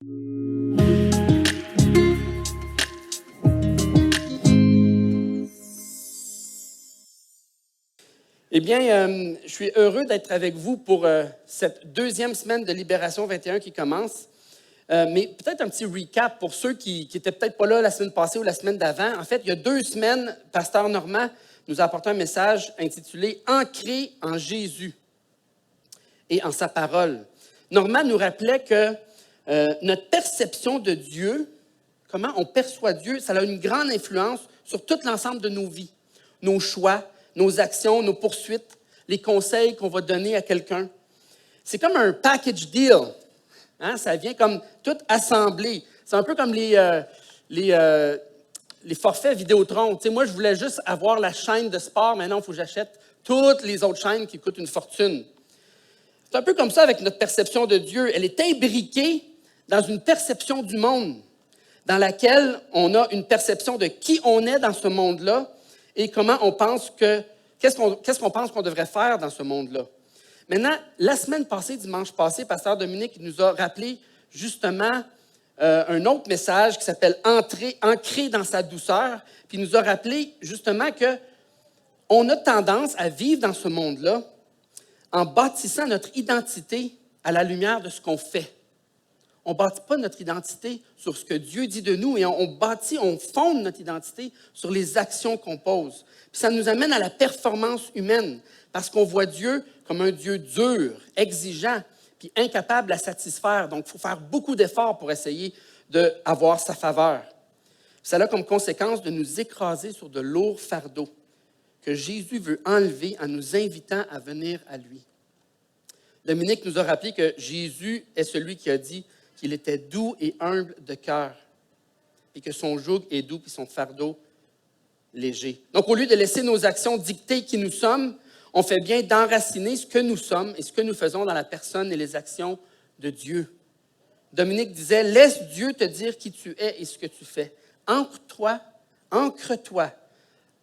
Eh bien, je suis heureux d'être avec vous pour cette deuxième semaine de Libération 21 qui commence. Mais peut-être un petit recap pour ceux qui n'étaient peut-être pas là la semaine passée ou la semaine d'avant. En fait, il y a 2 semaines, Pasteur Normand nous a apporté un message intitulé « Ancré en Jésus et en sa parole ». Normand nous rappelait que notre perception de Dieu, comment on perçoit Dieu, ça a une grande influence sur tout l'ensemble de nos vies, nos choix, nos actions, nos poursuites, les conseils qu'on va donner à quelqu'un. C'est comme un package deal. Hein? Ça vient comme tout assemblé. C'est un peu comme les forfaits Vidéotron. Tu sais, moi, je voulais juste avoir la chaîne de sport. Maintenant, il faut que j'achète toutes les autres chaînes qui coûtent une fortune. C'est un peu comme ça avec notre perception de Dieu. Elle est imbriquée dans une perception du monde, dans laquelle on a une perception de qui on est dans ce monde-là et comment on pense qu'est-ce qu'on pense qu'on devrait faire dans ce monde-là. Maintenant, la semaine passée, dimanche passé, Pasteur Dominique nous a rappelé justement un autre message qui s'appelle « Ancré dans sa douceur », puis il nous a rappelé justement qu'on a tendance à vivre dans ce monde-là en bâtissant notre identité à la lumière de ce qu'on fait. On ne bâtit pas notre identité sur ce que Dieu dit de nous, et on fonde notre identité sur les actions qu'on pose. Puis ça nous amène à la performance humaine, parce qu'on voit Dieu comme un Dieu dur, exigeant, puis incapable à satisfaire. Donc, il faut faire beaucoup d'efforts pour essayer d'avoir sa faveur. Ça a comme conséquence de nous écraser sur de lourds fardeaux que Jésus veut enlever en nous invitant à venir à lui. Dominique nous a rappelé que Jésus est celui qui a dit qu'il était doux et humble de cœur, et que son joug est doux et son fardeau léger. Donc, au lieu de laisser nos actions dicter qui nous sommes, on fait bien d'enraciner ce que nous sommes et ce que nous faisons dans la personne et les actions de Dieu. Dominique disait, laisse Dieu te dire qui tu es et ce que tu fais. Ancre-toi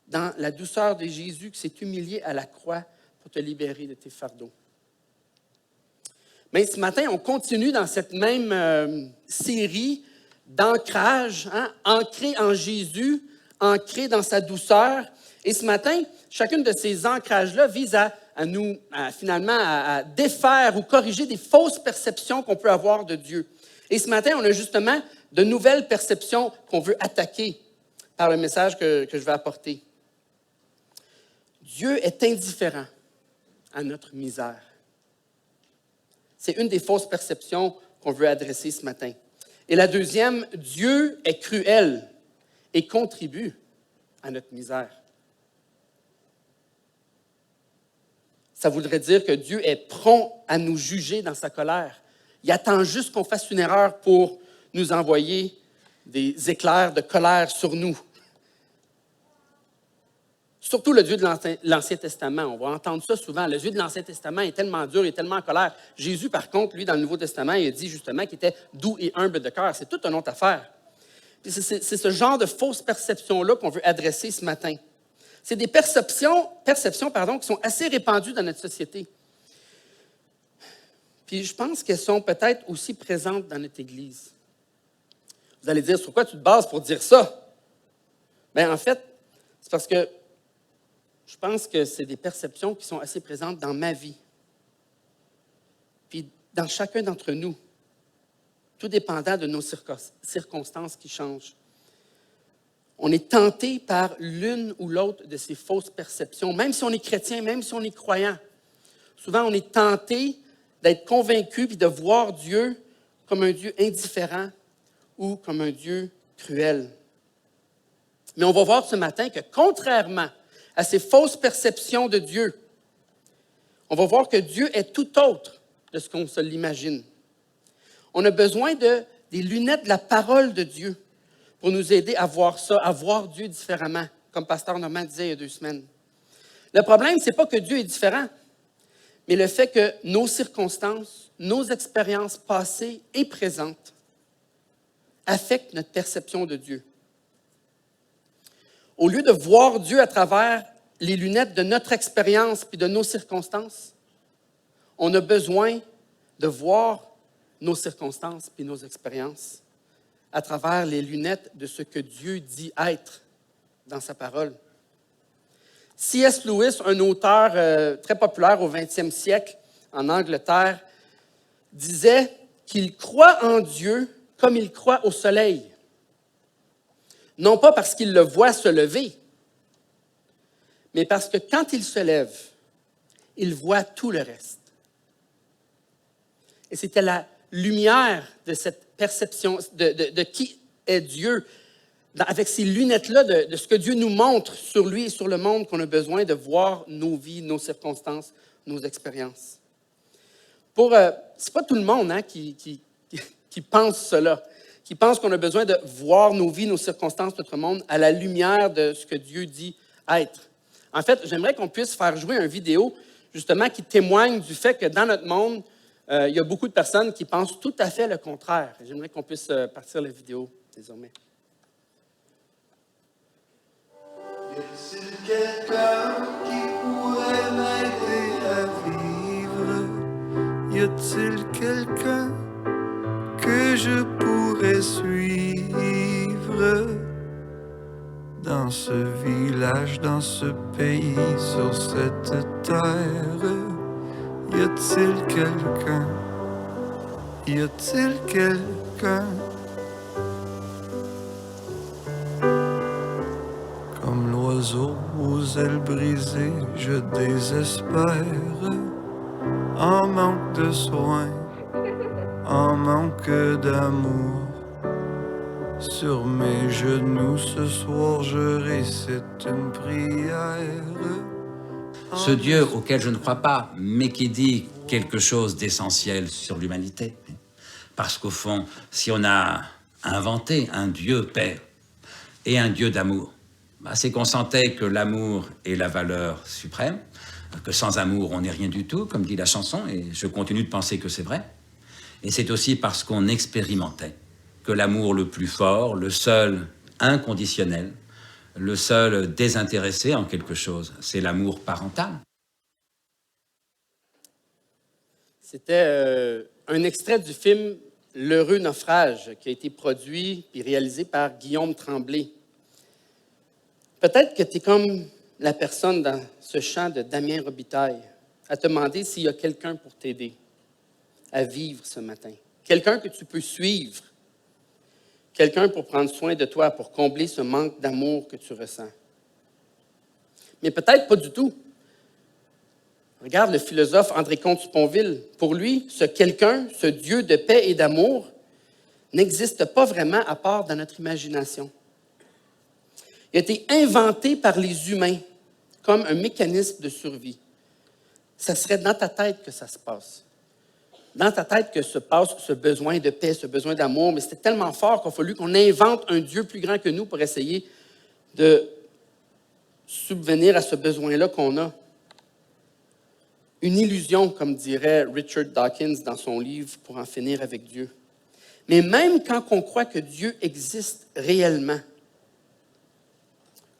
dans la douceur de Jésus qui s'est humilié à la croix pour te libérer de tes fardeaux. Mais ce matin, on continue dans cette même série d'ancrage, hein, ancré en Jésus, ancré dans sa douceur. Et ce matin, chacune de ces ancrages-là vise à défaire ou corriger des fausses perceptions qu'on peut avoir de Dieu. Et ce matin, on a justement de nouvelles perceptions qu'on veut attaquer par le message que je vais apporter. Dieu est indifférent à notre misère. C'est une des fausses perceptions qu'on veut adresser ce matin. Et la deuxième, Dieu est cruel et contribue à notre misère. Ça voudrait dire que Dieu est prompt à nous juger dans sa colère. Il attend juste qu'on fasse une erreur pour nous envoyer des éclairs de colère sur nous. Surtout le Dieu de l'Ancien Testament. On va entendre ça souvent. Le Dieu de l'Ancien Testament est tellement dur, il est tellement en colère. Jésus, par contre, lui, dans le Nouveau Testament, il a dit justement qu'il était doux et humble de cœur. C'est toute une autre affaire. Puis c'est ce genre de fausses perceptions-là qu'on veut adresser ce matin. C'est des perceptions qui sont assez répandues dans notre société. Puis je pense qu'elles sont peut-être aussi présentes dans notre Église. Vous allez dire, sur quoi tu te bases pour dire ça? Bien, en fait, c'est parce que je pense que c'est des perceptions qui sont assez présentes dans ma vie. Puis dans chacun d'entre nous, tout dépendant de nos circonstances qui changent. On est tenté par l'une ou l'autre de ces fausses perceptions, même si on est chrétien, même si on est croyant. Souvent, on est tenté d'être convaincu puis de voir Dieu comme un Dieu indifférent ou comme un Dieu cruel. Mais on va voir ce matin que contrairement à ces fausses perceptions de Dieu, on va voir que Dieu est tout autre de ce qu'on se l'imagine. On a besoin des lunettes de la parole de Dieu pour nous aider à voir ça, à voir Dieu différemment, comme Pasteur Normand disait il y a 2 semaines. Le problème, ce n'est pas que Dieu est différent, mais le fait que nos circonstances, nos expériences passées et présentes affectent notre perception de Dieu. Au lieu de voir Dieu à travers les lunettes de notre expérience puis de nos circonstances, on a besoin de voir nos circonstances et nos expériences à travers les lunettes de ce que Dieu dit être dans sa parole. C.S. Lewis, un auteur très populaire au 20e siècle en Angleterre, disait qu'il croit en Dieu comme il croit au soleil. Non pas parce qu'il le voit se lever, mais parce que quand il se lève, il voit tout le reste. Et c'était la lumière de cette perception de qui est Dieu, avec ces lunettes-là de ce que Dieu nous montre sur lui et sur le monde qu'on a besoin de voir nos vies, nos circonstances, nos expériences. C'est pas tout le monde qui pense cela, qui pense qu'on a besoin de voir nos vies, nos circonstances, notre monde à la lumière de ce que Dieu dit être. En fait, j'aimerais qu'on puisse faire jouer une vidéo justement qui témoigne du fait que dans notre monde, il y a beaucoup de personnes qui pensent tout à fait le contraire. J'aimerais qu'on puisse partir la vidéo désormais. Y a-t-il quelqu'un qui pourrait m'aider à vivre? Y a-t-il quelqu'un que je pourrais suivre? Dans ce village, dans ce pays, sur cette terre, y a-t-il quelqu'un? Y a-t-il quelqu'un? Comme l'oiseau aux ailes brisées, je désespère, en manque de soins, en manque d'amour. Sur mes genoux ce soir, je récite une prière. Ce Dieu auquel je ne crois pas, mais qui dit quelque chose d'essentiel sur l'humanité. Parce qu'au fond, si on a inventé un Dieu Père et un Dieu d'amour, c'est qu'on sentait que l'amour est la valeur suprême, que sans amour, on n'est rien du tout, comme dit la chanson, et je continue de penser que c'est vrai. Et c'est aussi parce qu'on expérimentait que l'amour le plus fort, le seul inconditionnel, le seul désintéressé en quelque chose, c'est l'amour parental. C'était un extrait du film L'heureux naufrage qui a été produit et réalisé par Guillaume Tremblay. Peut-être que tu es comme la personne dans ce chant de Damien Robitaille à te demander s'il y a quelqu'un pour t'aider à vivre ce matin. Quelqu'un que tu peux suivre. Quelqu'un pour prendre soin de toi, pour combler ce manque d'amour que tu ressens. Mais peut-être pas du tout. Regarde le philosophe André Comte-Sponville. Pour lui, ce quelqu'un, ce Dieu de paix et d'amour, n'existe pas vraiment à part dans notre imagination. Il a été inventé par les humains comme un mécanisme de survie. Ça serait dans ta tête que ça se passe. Dans ta tête que se passe ce besoin de paix, ce besoin d'amour, mais c'était tellement fort qu'il a fallu qu'on invente un Dieu plus grand que nous pour essayer de subvenir à ce besoin-là qu'on a. Une illusion, comme dirait Richard Dawkins dans son livre « Pour en finir avec Dieu ». Mais même quand on croit que Dieu existe réellement,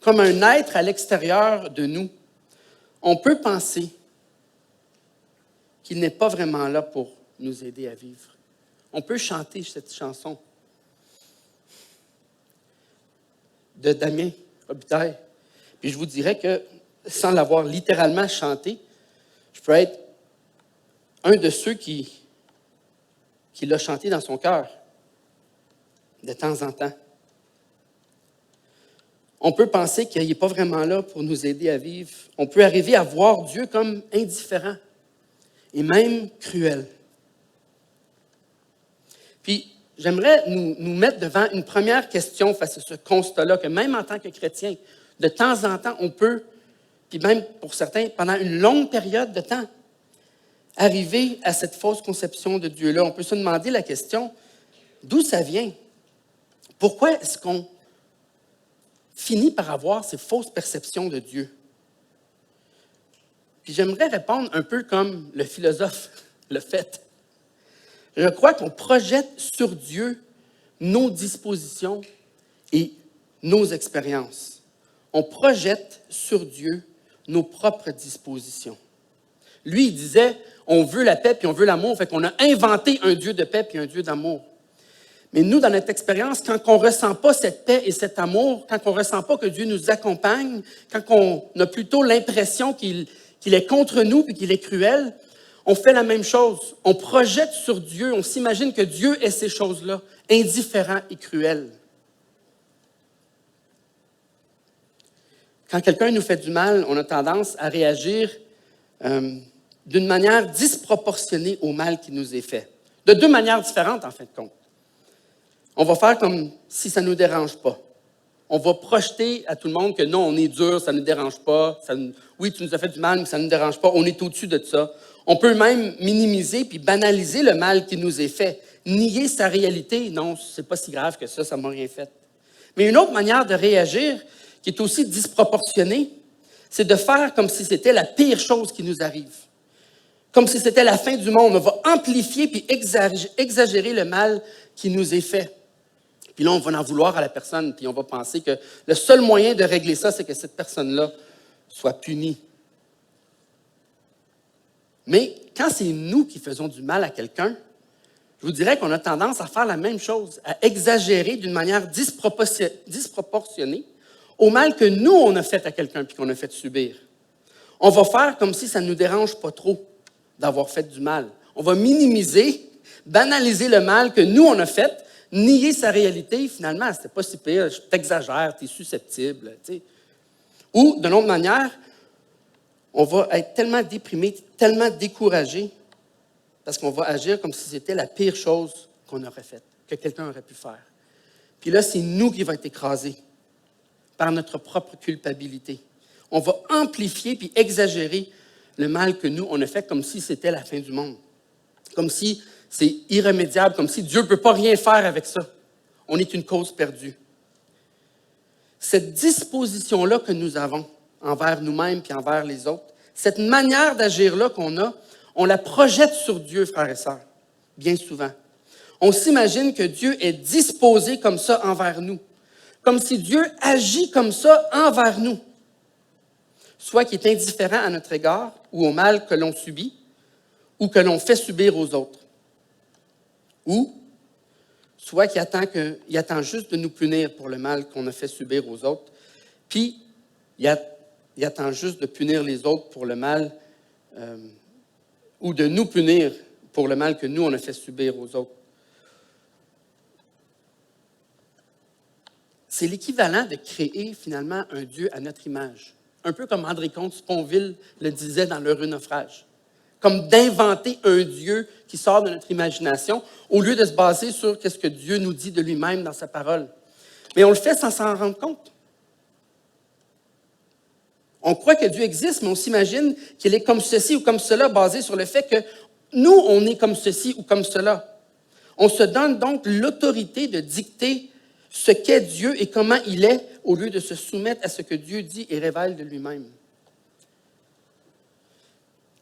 comme un être à l'extérieur de nous, on peut penser qu'il n'est pas vraiment là pour nous aider à vivre. On peut chanter cette chanson de Damien Robitaille. Puis je vous dirais que, sans l'avoir littéralement chanté, je peux être un de ceux qui l'a chanté dans son cœur, de temps en temps. On peut penser qu'il n'est pas vraiment là pour nous aider à vivre. On peut arriver à voir Dieu comme indifférent et même cruel. Puis, j'aimerais nous mettre devant une première question face à ce constat-là, que même en tant que chrétien, de temps en temps, on peut, puis même pour certains, pendant une longue période de temps, arriver à cette fausse conception de Dieu-là. On peut se demander la question, d'où ça vient? Pourquoi est-ce qu'on finit par avoir ces fausses perceptions de Dieu? Puis j'aimerais répondre un peu comme le philosophe le fait. Je crois qu'on projette sur Dieu nos dispositions et nos expériences. On projette sur Dieu nos propres dispositions. Lui, il disait, on veut la paix puis on veut l'amour, fait qu'on a inventé un Dieu de paix puis un Dieu d'amour. Mais nous, dans notre expérience, quand on ne ressent pas cette paix et cet amour, quand on ne ressent pas que Dieu nous accompagne, quand on a plutôt l'impression qu'il est contre nous et qu'il est cruel, on fait la même chose. On projette sur Dieu, on s'imagine que Dieu est ces choses-là, indifférent et cruel. Quand quelqu'un nous fait du mal, on a tendance à réagir d'une manière disproportionnée au mal qui nous est fait. De deux manières différentes, en fin de compte. On va faire comme si ça ne nous dérange pas. On va projeter à tout le monde que non, on est dur, ça ne nous dérange pas. Oui, tu nous as fait du mal, mais ça ne nous dérange pas. On est au-dessus de ça. On peut même minimiser puis banaliser le mal qui nous est fait. Nier sa réalité, non, c'est pas si grave que ça ne m'a rien fait. Mais une autre manière de réagir, qui est aussi disproportionnée, c'est de faire comme si c'était la pire chose qui nous arrive. Comme si c'était la fin du monde. On va amplifier puis exagérer le mal qui nous est fait. Puis là, on va en vouloir à la personne, puis on va penser que le seul moyen de régler ça, c'est que cette personne-là soit punie. Mais quand c'est nous qui faisons du mal à quelqu'un, je vous dirais qu'on a tendance à faire la même chose, à exagérer d'une manière disproportionnée au mal que nous, on a fait à quelqu'un puis qu'on a fait subir. On va faire comme si ça ne nous dérange pas trop d'avoir fait du mal. On va minimiser, banaliser le mal que nous, on a fait, nier sa réalité, finalement, c'était pas si pire, t'exagères, t'es susceptible. T'sais. Ou, d'une autre manière, on va être tellement déprimé, tellement découragé, parce qu'on va agir comme si c'était la pire chose qu'on aurait faite, que quelqu'un aurait pu faire. Puis là, c'est nous qui va être écrasés par notre propre culpabilité. On va amplifier puis exagérer le mal que nous, on a fait comme si c'était la fin du monde. Comme si c'est irrémédiable, comme si Dieu ne peut pas rien faire avec ça. On est une cause perdue. Cette disposition-là que nous avons envers nous-mêmes et envers les autres, cette manière d'agir-là qu'on a, on la projette sur Dieu, frères et sœurs, bien souvent. On s'imagine que Dieu est disposé comme ça envers nous, comme si Dieu agit comme ça envers nous, soit qu'il est indifférent à notre égard ou au mal que l'on subit ou que l'on fait subir aux autres. Ou soit qu'il attend juste de nous punir pour le mal qu'on a fait subir aux autres, puis il attend juste de punir les autres pour le mal, ou de nous punir pour le mal que nous, on a fait subir aux autres. C'est l'équivalent de créer finalement un Dieu à notre image. Un peu comme André Comte-Sponville le disait dans L'Heureux naufrage. Comme d'inventer un Dieu qui sort de notre imagination, au lieu de se baser sur ce que Dieu nous dit de lui-même dans sa parole. Mais on le fait sans s'en rendre compte. On croit que Dieu existe, mais on s'imagine qu'il est comme ceci ou comme cela, basé sur le fait que nous, on est comme ceci ou comme cela. On se donne donc l'autorité de dicter ce qu'est Dieu et comment il est, au lieu de se soumettre à ce que Dieu dit et révèle de lui-même.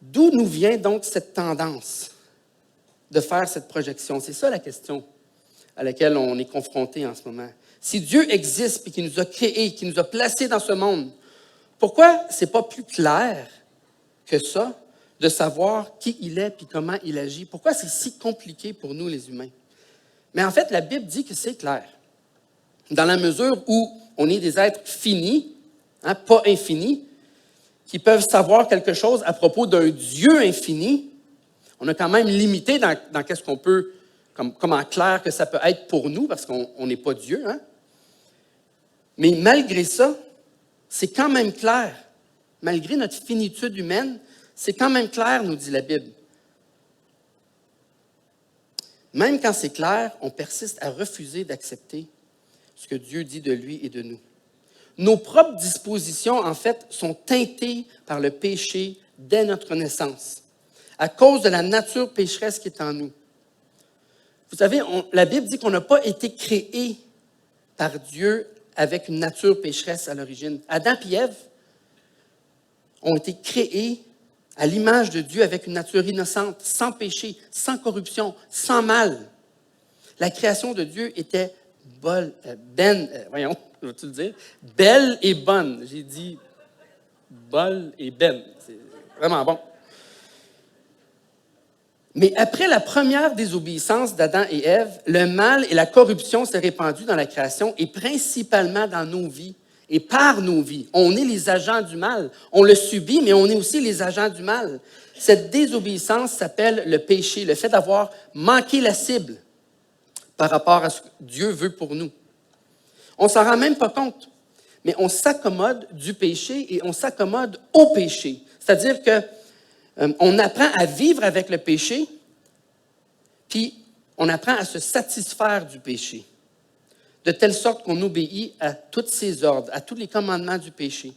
D'où nous vient donc cette tendance de faire cette projection? C'est ça la question à laquelle on est confronté en ce moment. Si Dieu existe et qu'il nous a créés, qu'il nous a placés dans ce monde, pourquoi ce n'est pas plus clair que ça de savoir qui il est et comment il agit? Pourquoi c'est si compliqué pour nous les humains? Mais en fait, la Bible dit que c'est clair. Dans la mesure où on est des êtres finis, pas infinis, qui peuvent savoir quelque chose à propos d'un Dieu infini, on a quand même limité dans qu'est-ce qu'on peut, comment clair que ça peut être pour nous, parce qu'on n'est pas Dieu. Mais malgré ça, c'est quand même clair. Malgré notre finitude humaine, c'est quand même clair, nous dit la Bible. Même quand c'est clair, on persiste à refuser d'accepter ce que Dieu dit de lui et de nous. Nos propres dispositions, en fait, sont teintées par le péché dès notre naissance, à cause de la nature pécheresse qui est en nous. Vous savez, la Bible dit qu'on n'a pas été créé par Dieu avec une nature pécheresse à l'origine. Adam et Ève ont été créés à l'image de Dieu avec une nature innocente, sans péché, sans corruption, sans mal. La création de Dieu était vas-tu le dire? Belle et bonne. J'ai dit bol et ben. C'est vraiment bon. Mais après la première désobéissance d'Adam et Ève, le mal et la corruption s'est répandu dans la création et principalement dans nos vies et par nos vies. On est les agents du mal. On le subit, mais on est aussi les agents du mal. Cette désobéissance s'appelle le péché, le fait d'avoir manqué la cible par rapport à ce que Dieu veut pour nous. On ne s'en rend même pas compte, mais on s'accommode du péché et on s'accommode au péché. C'est-à-dire que on apprend à vivre avec le péché, puis on apprend à se satisfaire du péché, de telle sorte qu'on obéit à tous ses ordres, à tous les commandements du péché,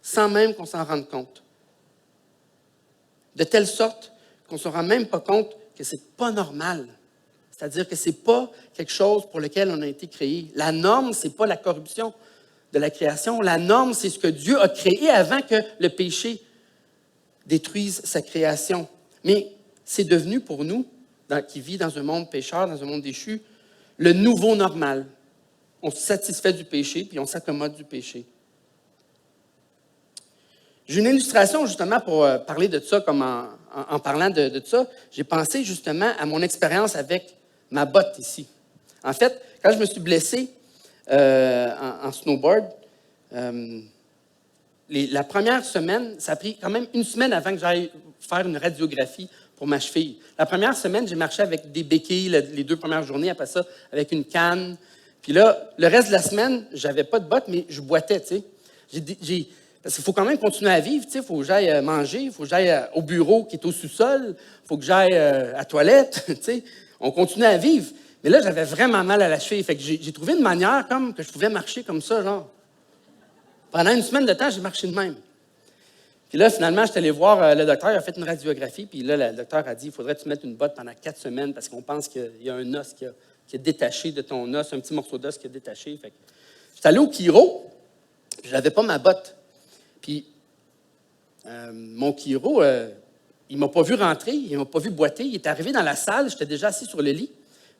sans même qu'on s'en rende compte. De telle sorte qu'on ne se rend même pas compte que ce n'est pas normal. C'est-à-dire que ce n'est pas quelque chose pour lequel on a été créé. La norme, ce n'est pas la corruption de la création. La norme, c'est ce que Dieu a créé avant que le péché détruise sa création. Mais c'est devenu pour nous, qui vit dans un monde pécheur, dans un monde déchu, le nouveau normal. On se satisfait du péché, puis on s'accommode du péché. J'ai une illustration justement pour parler de ça, comme en parlant de ça. J'ai pensé justement à mon expérience avec ma botte ici. En fait, quand je me suis blessé en snowboard, la première semaine, ça a pris quand même une semaine avant que j'aille faire une radiographie pour ma cheville. La première semaine, j'ai marché avec des béquilles les 2 premières journées, après ça, avec une canne. Puis là, le reste de la semaine, j'avais pas de bottes, mais je boitais, tu sais. Parce qu'il faut quand même continuer à vivre, tu sais. Il faut que j'aille manger, il faut que j'aille au bureau qui est au sous-sol, il faut que j'aille à la toilette, tu sais. On continue à vivre. Mais là, j'avais vraiment mal à la cheville. Fait que j'ai trouvé une manière comme que je pouvais marcher comme ça, genre. Pendant une semaine de temps, j'ai marché de même. Puis là, finalement, je suis allé voir le docteur, il a fait une radiographie, puis là, le docteur a dit, il faudrait que tu mettes une botte pendant 4 semaines parce qu'on pense qu'il y a un os qui est détaché de ton os, un petit morceau d'os qui est détaché. Fait que je suis allé au chiro, puis je n'avais pas ma botte. Puis mon chiro, il ne m'a pas vu rentrer, il ne m'a pas vu boiter. Il est arrivé dans la salle, j'étais déjà assis sur le lit.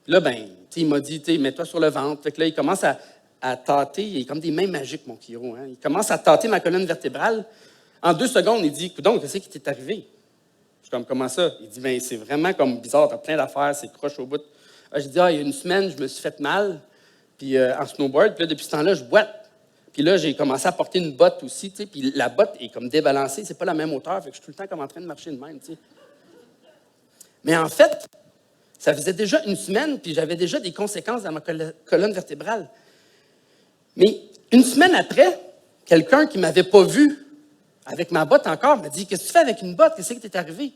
Puis là, il m'a dit, mets-toi sur le ventre. Fait que là, il commence à tâter, il est comme des mains magiques, mon chiro. Hein? Il commence à tâter ma colonne vertébrale. En 2 secondes, il dit, coudonc, qu'est-ce qui t'est arrivé? Je suis comme, comment ça? Il dit, c'est vraiment comme bizarre, t'as plein d'affaires, c'est croche au bout. J'ai dit, il y a une semaine, je me suis fait mal, puis en snowboard, puis là, depuis ce temps-là, je boite. Puis là, j'ai commencé à porter une botte aussi, tu sais, puis la botte est comme débalancée, c'est pas la même hauteur, fait que je suis tout le temps comme en train de marcher de même, tu sais. Mais en fait, ça faisait déjà une semaine, puis j'avais déjà des conséquences dans ma colonne vertébrale. Mais une semaine après, quelqu'un qui ne m'avait pas vu avec ma botte encore m'a dit, qu'est-ce que tu fais avec une botte? Qu'est-ce qui t'est arrivé?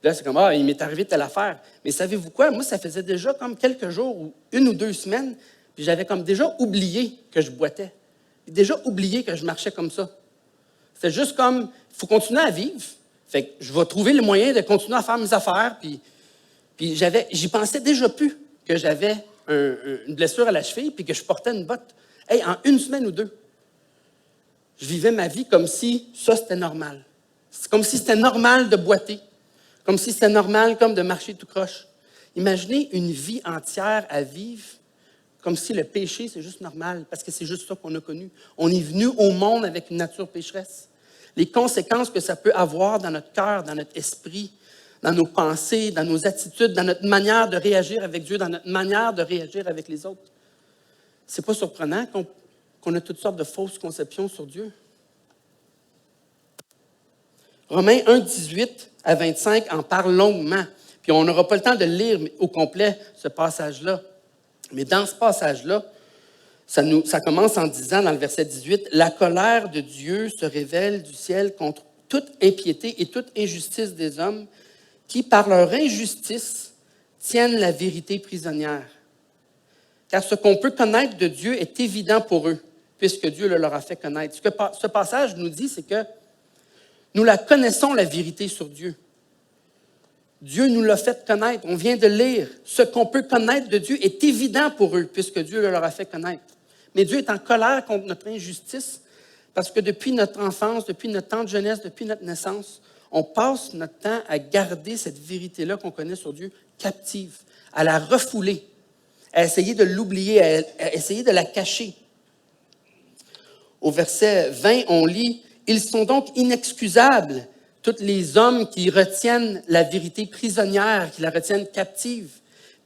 Là, c'est comme, il m'est arrivé telle affaire. Mais savez-vous quoi? Moi, ça faisait déjà comme quelques jours, ou 1 ou 2 semaines, puis j'avais comme déjà oublié que je boitais. Déjà oublié que je marchais comme ça. C'était juste comme, il faut continuer à vivre. Fait que je vais trouver le moyen de continuer à faire mes affaires. Puis j'y pensais déjà plus que j'avais une blessure à la cheville puis que je portais une botte. Hey, en 1 semaine ou 2, je vivais ma vie comme si ça, c'était normal. C'est comme si c'était normal de boiter. Comme si c'était normal comme de marcher tout croche. Imaginez une vie entière à vivre comme si le péché, c'est juste normal, parce que c'est juste ça qu'on a connu. On est venu au monde avec une nature pécheresse. Les conséquences que ça peut avoir dans notre cœur, dans notre esprit, dans nos pensées, dans nos attitudes, dans notre manière de réagir avec Dieu, dans notre manière de réagir avec les autres. C'est pas surprenant qu'on a toutes sortes de fausses conceptions sur Dieu. Romains 1, 18 à 25 en parle longuement. Puis on n'aura pas le temps de lire au complet ce passage-là. Mais dans ce passage-là, ça commence en disant, dans le verset 18, « La colère de Dieu se révèle du ciel contre toute impiété et toute injustice des hommes qui, par leur injustice, tiennent la vérité prisonnière. Car ce qu'on peut connaître de Dieu est évident pour eux, puisque Dieu le leur a fait connaître. » Ce que ce passage nous dit, c'est que nous la connaissons, la vérité sur Dieu. Dieu nous l'a fait connaître. On vient de lire. Ce qu'on peut connaître de Dieu est évident pour eux, puisque Dieu le leur a fait connaître. Mais Dieu est en colère contre notre injustice, parce que depuis notre enfance, depuis notre temps de jeunesse, depuis notre naissance, on passe notre temps à garder cette vérité-là qu'on connaît sur Dieu captive, à la refouler, à essayer de l'oublier, à essayer de la cacher. Au verset 20, on lit « Ils sont donc inexcusables, tous les hommes qui retiennent la vérité prisonnière, qui la retiennent captive,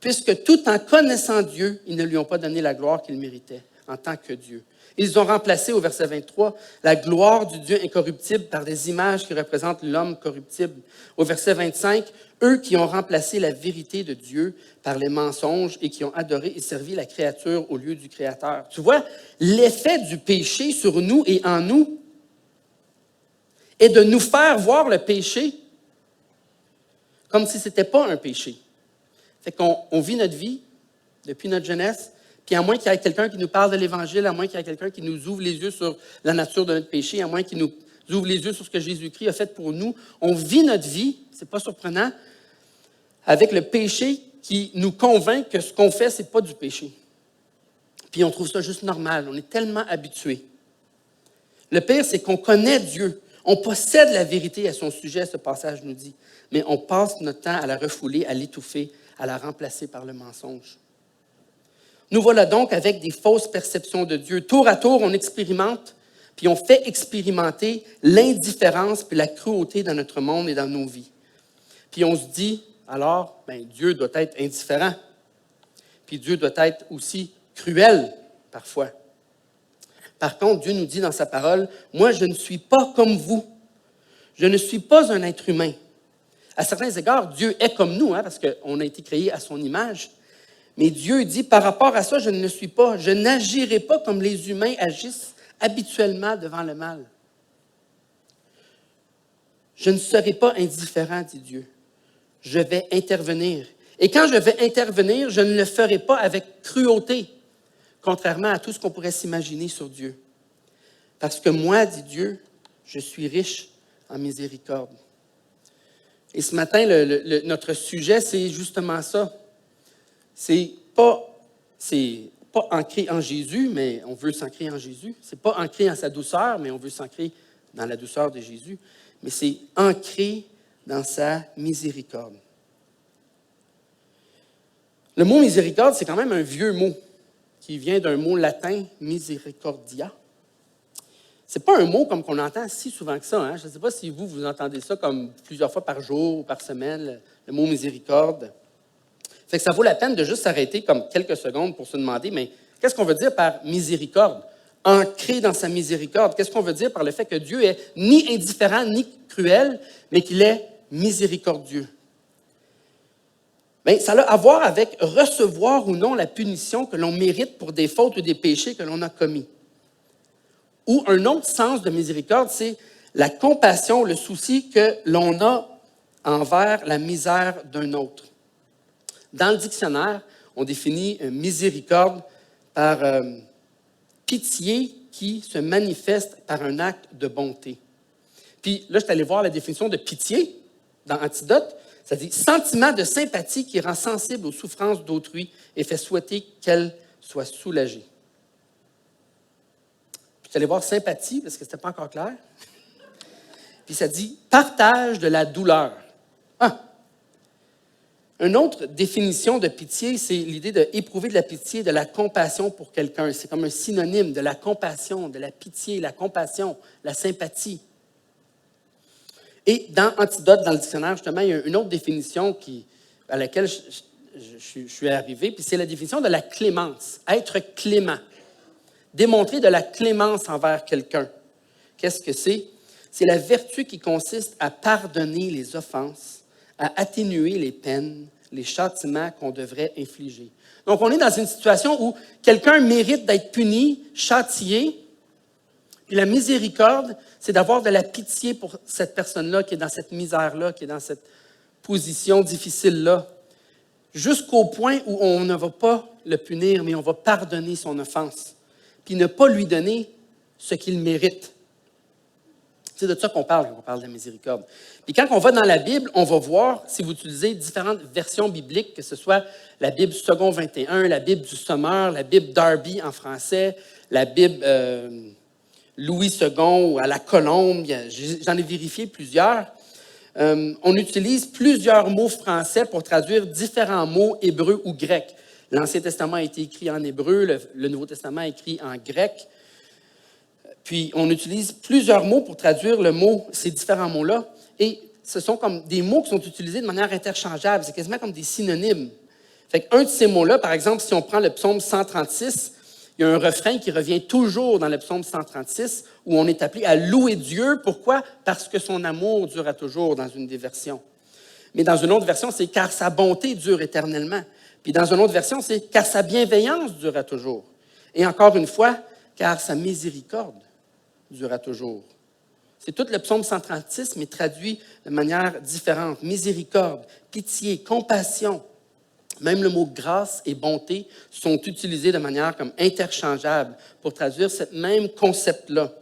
puisque tout en connaissant Dieu, ils ne lui ont pas donné la gloire qu'il méritait en tant que Dieu. Ils ont remplacé, au verset 23, la gloire du Dieu incorruptible par des images qui représentent l'homme corruptible. Au verset 25, eux qui ont remplacé la vérité de Dieu par les mensonges et qui ont adoré et servi la créature au lieu du Créateur. Tu vois, l'effet du péché sur nous et en nous est de nous faire voir le péché comme si ce n'était pas un péché. Fait qu'on vit notre vie depuis notre jeunesse, puis à moins qu'il y ait quelqu'un qui nous parle de l'Évangile, à moins qu'il y ait quelqu'un qui nous ouvre les yeux sur la nature de notre péché, à moins qu'il nous ouvre les yeux sur ce que Jésus-Christ a fait pour nous, on vit notre vie, c'est pas surprenant, avec le péché qui nous convainc que ce qu'on fait, c'est pas du péché. Puis on trouve ça juste normal, on est tellement habitués. Le pire, c'est qu'on connaît Dieu, on possède la vérité à son sujet, ce passage nous dit, mais on passe notre temps à la refouler, à l'étouffer, à la remplacer par le mensonge. Nous voilà donc avec des fausses perceptions de Dieu. Tour à tour, on expérimente, puis on fait expérimenter l'indifférence puis la cruauté dans notre monde et dans nos vies. Puis on se dit, alors, Dieu doit être indifférent. Puis Dieu doit être aussi cruel, parfois. Par contre, Dieu nous dit dans sa parole, « Moi, je ne suis pas comme vous. Je ne suis pas un être humain. » À certains égards, Dieu est comme nous, parce qu'on a été créé à son image. Mais Dieu dit, par rapport à ça, je ne le suis pas. Je n'agirai pas comme les humains agissent habituellement devant le mal. Je ne serai pas indifférent, dit Dieu. Je vais intervenir. Et quand je vais intervenir, je ne le ferai pas avec cruauté, contrairement à tout ce qu'on pourrait s'imaginer sur Dieu. Parce que moi, dit Dieu, je suis riche en miséricorde. Et ce matin, notre sujet, c'est justement ça. C'est pas ancré en Jésus, mais on veut s'ancrer en Jésus. C'est pas ancré en sa douceur, mais on veut s'ancrer dans la douceur de Jésus. Mais c'est ancré dans sa miséricorde. Le mot miséricorde, c'est quand même un vieux mot qui vient d'un mot latin, misericordia. C'est pas un mot comme qu'on entend si souvent que ça. Je ne sais pas si vous entendez ça comme plusieurs fois par jour ou par semaine, le mot miséricorde. Fait que ça vaut la peine de juste s'arrêter comme quelques secondes pour se demander, mais qu'est-ce qu'on veut dire par miséricorde? Ancré dans sa miséricorde. Qu'est-ce qu'on veut dire par le fait que Dieu est ni indifférent ni cruel, mais qu'il est miséricordieux? Bien, ça a à voir avec recevoir ou non la punition que l'on mérite pour des fautes ou des péchés que l'on a commis. Ou un autre sens de miséricorde, c'est la compassion, le souci que l'on a envers la misère d'un autre. Dans le dictionnaire, on définit miséricorde par pitié qui se manifeste par un acte de bonté. Puis là, je suis allé voir la définition de pitié dans Antidote. Ça dit « sentiment de sympathie qui rend sensible aux souffrances d'autrui et fait souhaiter qu'elle soit soulagée. » Je suis allé voir sympathie parce que ce n'était pas encore clair. Puis ça dit « partage de la douleur ». Une autre définition de pitié, c'est l'idée d'éprouver de la pitié, de la compassion pour quelqu'un. C'est comme un synonyme de la compassion, de la pitié, la compassion, la sympathie. Et dans Antidote, dans le dictionnaire, justement, il y a une autre définition à laquelle je suis arrivé, puis c'est la définition de la clémence. Être clément. Démontrer de la clémence envers quelqu'un. Qu'est-ce que c'est? C'est la vertu qui consiste à pardonner les offenses, à atténuer les peines, les châtiments qu'on devrait infliger. Donc, on est dans une situation où quelqu'un mérite d'être puni, châtié, puis la miséricorde, c'est d'avoir de la pitié pour cette personne-là qui est dans cette misère-là, qui est dans cette position difficile-là, jusqu'au point où on ne va pas le punir, mais on va pardonner son offense, puis ne pas lui donner ce qu'il mérite. C'est de ça qu'on parle quand on parle de la miséricorde. Puis quand on va dans la Bible, on va voir, si vous utilisez différentes versions bibliques, que ce soit la Bible Second 21, la Bible du Sommeur, la Bible Darby en français, la Bible Louis II ou à la Colombe, j'en ai vérifié plusieurs. On utilise plusieurs mots français pour traduire différents mots hébreux ou grecs. L'Ancien Testament a été écrit en hébreu, le Nouveau Testament est écrit en grec. Puis, on utilise plusieurs mots pour traduire ces différents mots-là. Et ce sont comme des mots qui sont utilisés de manière interchangeable. C'est quasiment comme des synonymes. Fait qu'un de ces mots-là, par exemple, si on prend le psaume 136, il y a un refrain qui revient toujours dans le psaume 136 où on est appelé à louer Dieu. Pourquoi? Parce que son amour dure à toujours dans une des versions. Mais dans une autre version, c'est « car sa bonté dure éternellement ». Puis dans une autre version, c'est « car sa bienveillance dure à toujours ». Et encore une fois, « car sa miséricorde dure à toujours ». C'est tout le psaume 136, mais traduit de manière différente. Miséricorde, pitié, compassion. Même le mot grâce et bonté sont utilisés de manière comme interchangeable pour traduire ce même concept-là.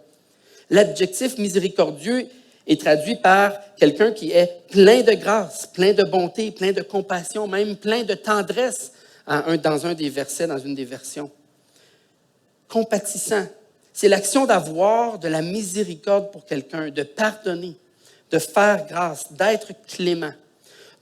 L'adjectif miséricordieux est traduit par quelqu'un qui est plein de grâce, plein de bonté, plein de compassion, même plein de tendresse dans un des versets, dans une des versions. Compatissant, c'est l'action d'avoir de la miséricorde pour quelqu'un, de pardonner, de faire grâce, d'être clément.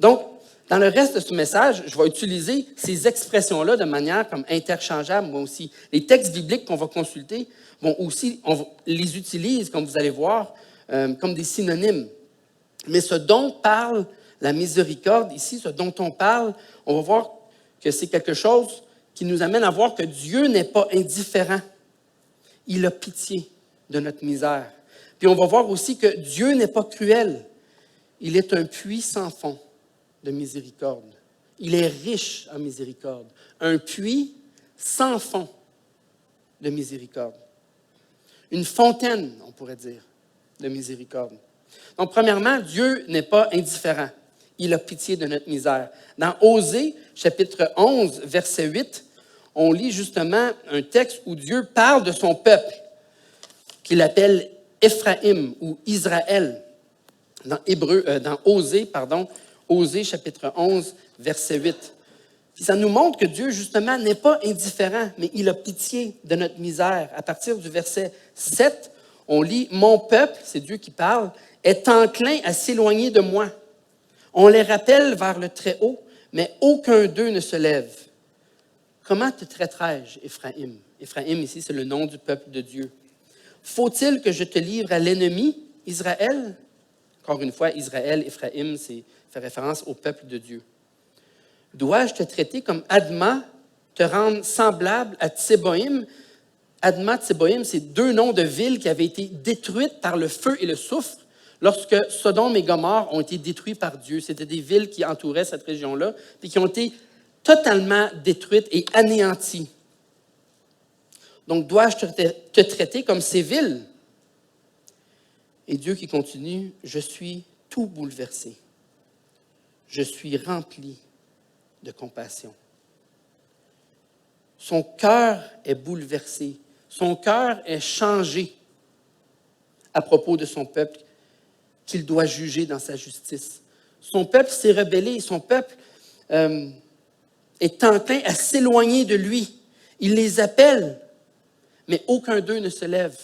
Donc, dans le reste de ce message, je vais utiliser ces expressions-là de manière comme interchangeable, moi aussi. Les textes bibliques qu'on va consulter vont aussi, on les utilise, comme vous allez voir, comme des synonymes. Mais ce dont parle la miséricorde ici, ce dont on parle, on va voir que c'est quelque chose qui nous amène à voir que Dieu n'est pas indifférent. Il a pitié de notre misère. Puis on va voir aussi que Dieu n'est pas cruel. Il est un puits sans fond de miséricorde. Il est riche en miséricorde. Un puits sans fond de miséricorde. Une fontaine, on pourrait dire, de miséricorde. Donc, premièrement, Dieu n'est pas indifférent. Il a pitié de notre misère. Dans Osée, chapitre 11, verset 8, on lit justement un texte où Dieu parle de son peuple, qu'il appelle Éphraïm ou Israël. Dans Osée, chapitre 11, verset 8. Puis ça nous montre que Dieu, justement, n'est pas indifférent, mais il a pitié de notre misère. À partir du verset 7, on lit « Mon peuple », c'est Dieu qui parle, « est enclin à s'éloigner de moi. On les rappelle vers le Très-Haut, mais aucun d'eux ne se lève. Comment te traiterai-je, Éphraïm? » Éphraïm, ici, c'est le nom du peuple de Dieu. « Faut-il que je te livre à l'ennemi, Israël? » Encore une fois, Israël, Éphraïm, c'est fait référence au peuple de Dieu. « Dois-je te traiter comme Adma, te rendre semblable à Tseboïm? » Adma, Tseboïm, c'est deux noms de villes qui avaient été détruites par le feu et le soufre lorsque Sodome et Gomorrhe ont été détruits par Dieu. C'était des villes qui entouraient cette région-là, puis qui ont été totalement détruites et anéanties. Donc, dois-je te traiter comme ces villes? Et Dieu qui continue, « Je suis tout bouleversé. Je suis rempli de compassion. » Son cœur est bouleversé. Son cœur est changé à propos de son peuple qu'il doit juger dans sa justice. Son peuple s'est rebellé. Son peuple est enclin à s'éloigner de lui. Il les appelle, mais aucun d'eux ne se lève.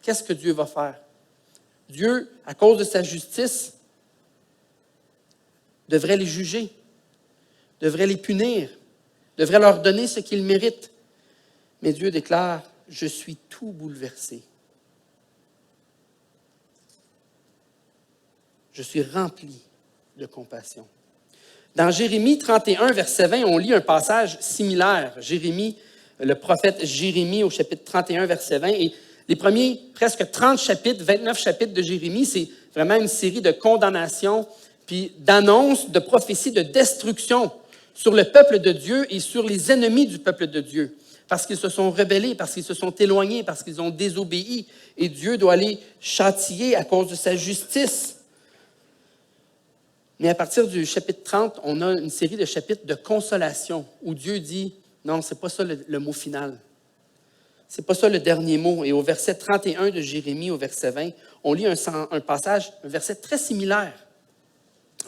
Qu'est-ce que Dieu va faire? Dieu, à cause de sa justice, devrait les juger, devrait les punir, devrait leur donner ce qu'ils méritent. Mais Dieu déclare, « Je suis tout bouleversé. Je suis rempli de compassion. » Dans Jérémie 31, verset 20, on lit un passage similaire. Le prophète Jérémie au chapitre 31, verset 20. Et les premiers presque 30 chapitres, 29 chapitres de Jérémie, c'est vraiment une série de condamnations, puis d'annonces, de prophéties, de destruction sur le peuple de Dieu et sur les ennemis du peuple de Dieu, parce qu'ils se sont rebellés, parce qu'ils se sont éloignés, parce qu'ils ont désobéi, et Dieu doit les châtier à cause de sa justice. Mais à partir du chapitre 30, on a une série de chapitres de consolation, où Dieu dit, non, ce n'est pas ça le mot final. Ce n'est pas ça le dernier mot. Et au verset 31 de Jérémie, au verset 20, on lit un passage, un verset très similaire.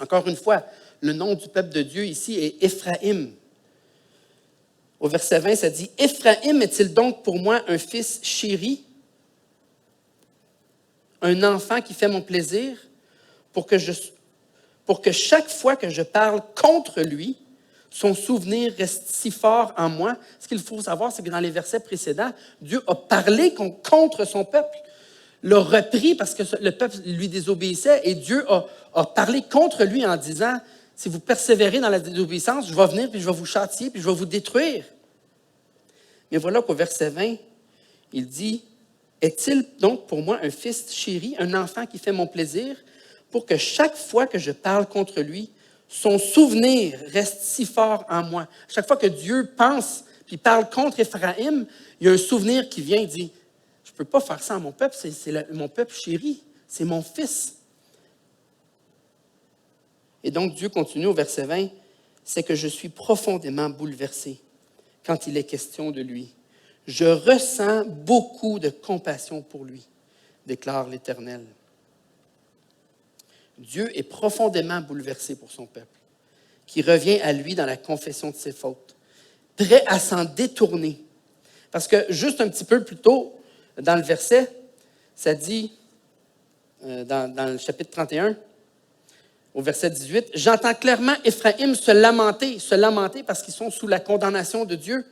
Encore une fois, le nom du peuple de Dieu ici est Éphraïm. Au verset 20, ça dit « Éphraïm est-il donc pour moi un fils chéri, un enfant qui fait mon plaisir, pour que chaque fois que je parle contre lui, son souvenir reste si fort en moi. » Ce qu'il faut savoir, c'est que dans les versets précédents, Dieu a parlé contre son peuple. l'a repris parce que le peuple lui désobéissait et Dieu a parlé contre lui en disant, si vous persévérez dans la désobéissance, je vais venir puis je vais vous châtier puis je vais vous détruire. Mais voilà qu'au verset 20, il dit, est-il donc pour moi un fils chéri, un enfant qui fait mon plaisir, pour que chaque fois que je parle contre lui, son souvenir reste si fort en moi. Chaque fois que Dieu pense puis parle contre Éphraïm, il y a un souvenir qui vient et dit, je ne peux pas faire ça à mon peuple, c'est mon peuple chéri, c'est mon fils. Et donc Dieu continue au verset 20, c'est que je suis profondément bouleversé quand il est question de lui. Je ressens beaucoup de compassion pour lui, déclare l'Éternel. Dieu est profondément bouleversé pour son peuple, qui revient à lui dans la confession de ses fautes, prêt à s'en détourner. Parce que juste un petit peu plus tôt, dans le verset, ça dit, dans le chapitre 31, au verset 18, « J'entends clairement Éphraïm se lamenter parce qu'ils sont sous la condamnation de Dieu,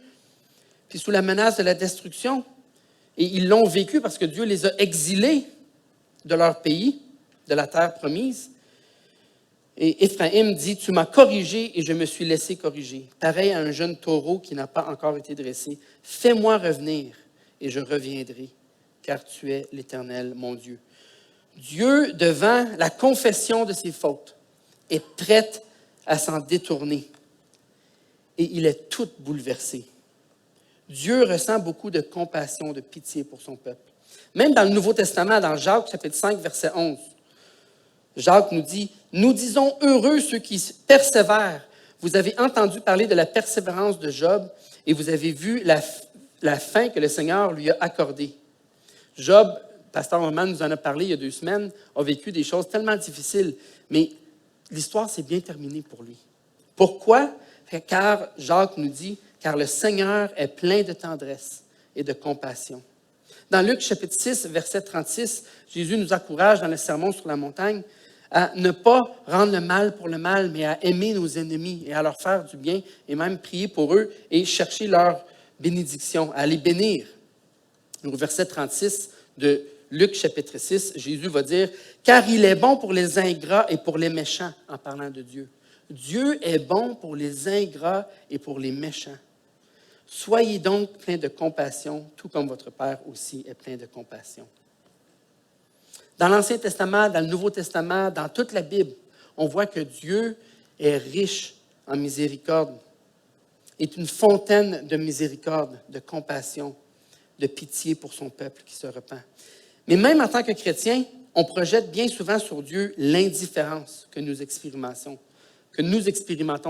puis sous la menace de la destruction. Et ils l'ont vécu parce que Dieu les a exilés de leur pays, de la terre promise. Et Éphraïm dit, « Tu m'as corrigé et je me suis laissé corriger. Pareil à un jeune taureau qui n'a pas encore été dressé. Fais-moi revenir et je reviendrai, car tu es l'Éternel, mon Dieu. » Dieu, devant la confession de ses fautes, est prêt à s'en détourner. Et il est tout bouleversé. Dieu ressent beaucoup de compassion, de pitié pour son peuple. Même dans le Nouveau Testament, dans Jacques, chapitre 5, verset 11, Jacques nous dit, « Nous disons heureux ceux qui persévèrent. Vous avez entendu parler de la persévérance de Job et vous avez vu la fin que le Seigneur lui a accordée. » Job, Pasteur Roman nous en a parlé il y a 2 semaines, a vécu des choses tellement difficiles, mais l'histoire s'est bien terminée pour lui. Pourquoi? Car Jacques nous dit, car le Seigneur est plein de tendresse et de compassion. Dans Luc chapitre 6, verset 36, Jésus nous encourage dans le sermon sur la montagne à ne pas rendre le mal pour le mal, mais à aimer nos ennemis et à leur faire du bien et même prier pour eux et chercher leur bénédiction, à les bénir. Au verset 36 de Luc chapitre 6, Jésus va dire « Car il est bon pour les ingrats et pour les méchants » en parlant de Dieu. Dieu est bon pour les ingrats et pour les méchants. Soyez donc pleins de compassion, tout comme votre Père aussi est plein de compassion. Dans l'Ancien Testament, dans le Nouveau Testament, dans toute la Bible, on voit que Dieu est riche en miséricorde, est une fontaine de miséricorde, de compassion, de pitié pour son peuple qui se repent. Mais même en tant que chrétien, on projette bien souvent sur Dieu l'indifférence que nous expérimentons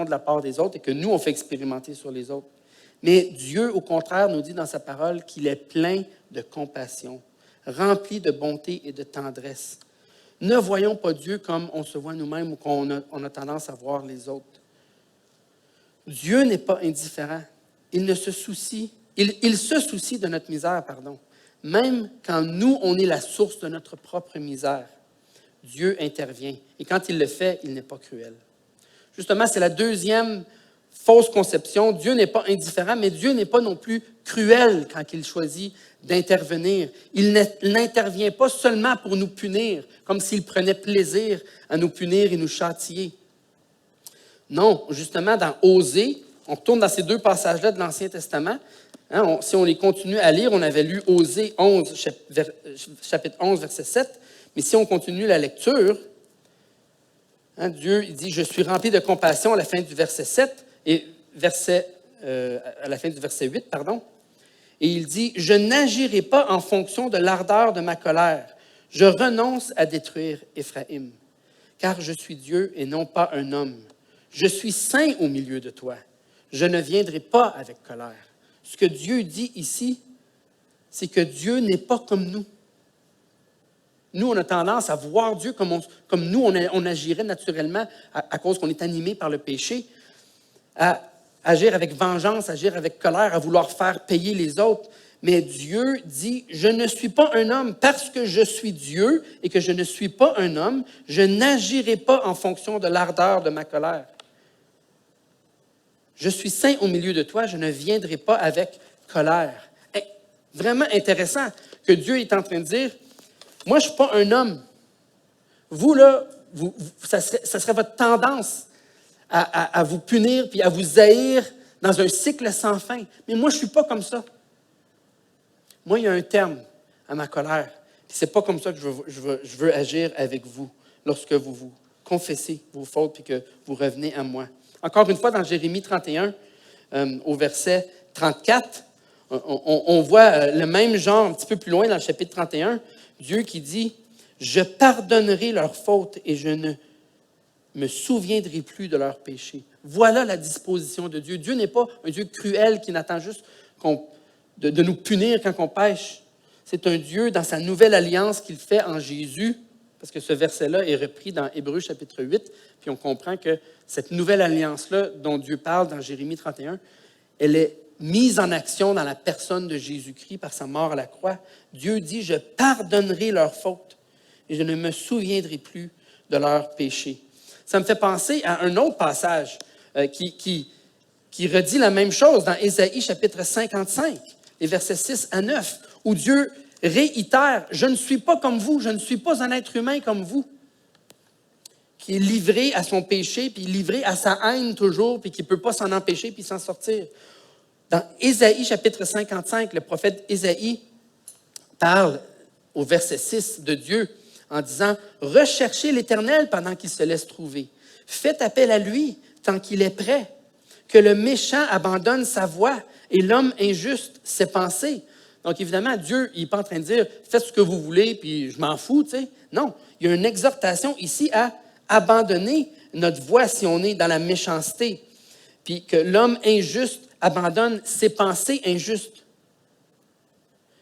de la part des autres et que nous, on fait expérimenter sur les autres. Mais Dieu, au contraire, nous dit dans sa parole qu'il est plein de compassion, rempli de bonté et de tendresse. Ne voyons pas Dieu comme on se voit nous-mêmes ou qu'on a tendance à voir les autres. Dieu n'est pas indifférent. Il se soucie de notre misère, même quand nous, on est la source de notre propre misère. Dieu intervient. Et quand il le fait, il n'est pas cruel. Justement, c'est la deuxième fausse conception. Dieu n'est pas indifférent, mais Dieu n'est pas non plus cruel quand il choisit d'intervenir. Il n'intervient pas seulement pour nous punir, comme s'il prenait plaisir à nous punir et nous châtier. Non, justement, dans Osée, on retourne dans ces 2 passages-là de l'Ancien Testament. Si on les continue à lire, on avait lu Osée 11, chapitre 11, verset 7. Mais si on continue la lecture, Dieu il dit « Je suis rempli de compassion » à la fin du verset 7 et à la fin du verset 8, Et il dit « Je n'agirai pas en fonction de l'ardeur de ma colère. Je renonce à détruire Éphraïm, car je suis Dieu et non pas un homme. Je suis saint au milieu de toi. Je ne viendrai pas avec colère. » Ce que Dieu dit ici, c'est que Dieu n'est pas comme nous. Nous, on a tendance à voir Dieu comme nous, on agirait naturellement à cause qu'on est animé par le péché, à agir avec vengeance, agir avec colère, à vouloir faire payer les autres. Mais Dieu dit, je ne suis pas un homme parce que je suis Dieu et que je ne suis pas un homme, je n'agirai pas en fonction de l'ardeur de ma colère. Je suis saint au milieu de toi, je ne viendrai pas avec colère. Vraiment intéressant que Dieu est en train de dire, Moi, je ne suis pas un homme. Vous, là, ça serait votre tendance à vous punir puis à vous haïr dans un cycle sans fin. Mais moi, je ne suis pas comme ça. Moi, il y a un terme à ma colère. Ce n'est pas comme ça que je veux agir avec vous lorsque vous vous confessez vos fautes et que vous revenez à moi. Encore une fois, dans Jérémie 31, au verset 34, on voit le même genre un petit peu plus loin dans le chapitre 31, Dieu qui dit « Je pardonnerai leurs fautes et je ne me souviendrai plus de leurs péchés. » Voilà la disposition de Dieu. Dieu n'est pas un Dieu cruel qui n'attend juste de nous punir quand on pêche. C'est un Dieu dans sa nouvelle alliance qu'il fait en Jésus, parce que ce verset-là est repris dans Hébreux chapitre 8, puis on comprend que cette nouvelle alliance-là dont Dieu parle dans Jérémie 31, elle est mise en action dans la personne de Jésus-Christ par sa mort à la croix. Dieu dit, je pardonnerai leurs fautes et je ne me souviendrai plus de leurs péchés. Ça me fait penser à un autre passage qui redit la même chose dans Ésaïe chapitre 55, les versets 6 à 9, où Dieu réitère, je ne suis pas comme vous, je ne suis pas un être humain comme vous, qui est livré à son péché, puis livré à sa haine toujours, puis qui ne peut pas s'en empêcher, puis s'en sortir. Dans Ésaïe chapitre 55, le prophète Ésaïe parle au verset 6 de Dieu en disant « Recherchez l'Éternel pendant qu'il se laisse trouver. Faites appel à lui tant qu'il est prêt. Que le méchant abandonne sa voie et l'homme injuste ses pensées. » Donc, évidemment, Dieu, il n'est pas en train de dire « Faites ce que vous voulez, puis je m'en fous. » tu sais. Non, il y a une exhortation ici à abandonner notre voie si on est dans la méchanceté. Puis que l'homme injuste abandonne ses pensées injustes.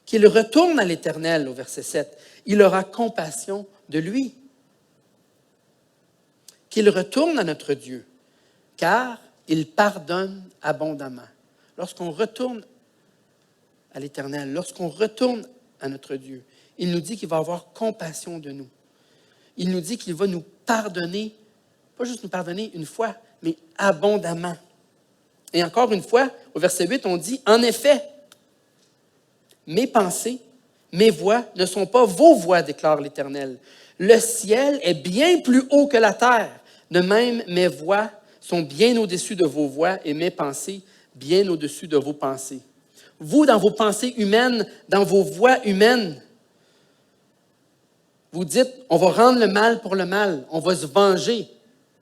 Qu'il retourne à l'Éternel, au verset 7. Il aura compassion de lui. Qu'il retourne à notre Dieu, car il pardonne abondamment. Lorsqu'on retourne à l'Éternel, lorsqu'on retourne à notre Dieu, il nous dit qu'il va avoir compassion de nous. Il nous dit qu'il va nous pardonner, pas juste nous pardonner une fois, mais abondamment. Et encore une fois, au verset 8, on dit « En effet, mes pensées, mes voies ne sont pas vos voies, déclare l'Éternel. Le ciel est bien plus haut que la terre. De même, mes voies sont bien au-dessus de vos voies et mes pensées bien au-dessus de vos pensées. » Vous, dans vos pensées humaines, dans vos voies humaines, vous dites, on va rendre le mal pour le mal, on va se venger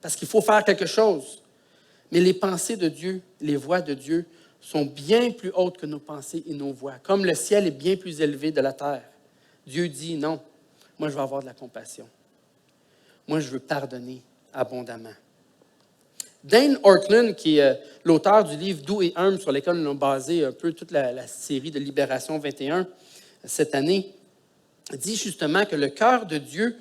parce qu'il faut faire quelque chose. Mais les pensées de Dieu, les voies de Dieu sont bien plus hautes que nos pensées et nos voies. Comme le ciel est bien plus élevé de la terre, Dieu dit non, moi je vais avoir de la compassion. Moi je veux pardonner abondamment. Dane Ortlund, qui est l'auteur du livre Doux et humble sur lequel on a basé un peu toute la série de Libération 21 cette année, dit justement que le cœur de Dieu,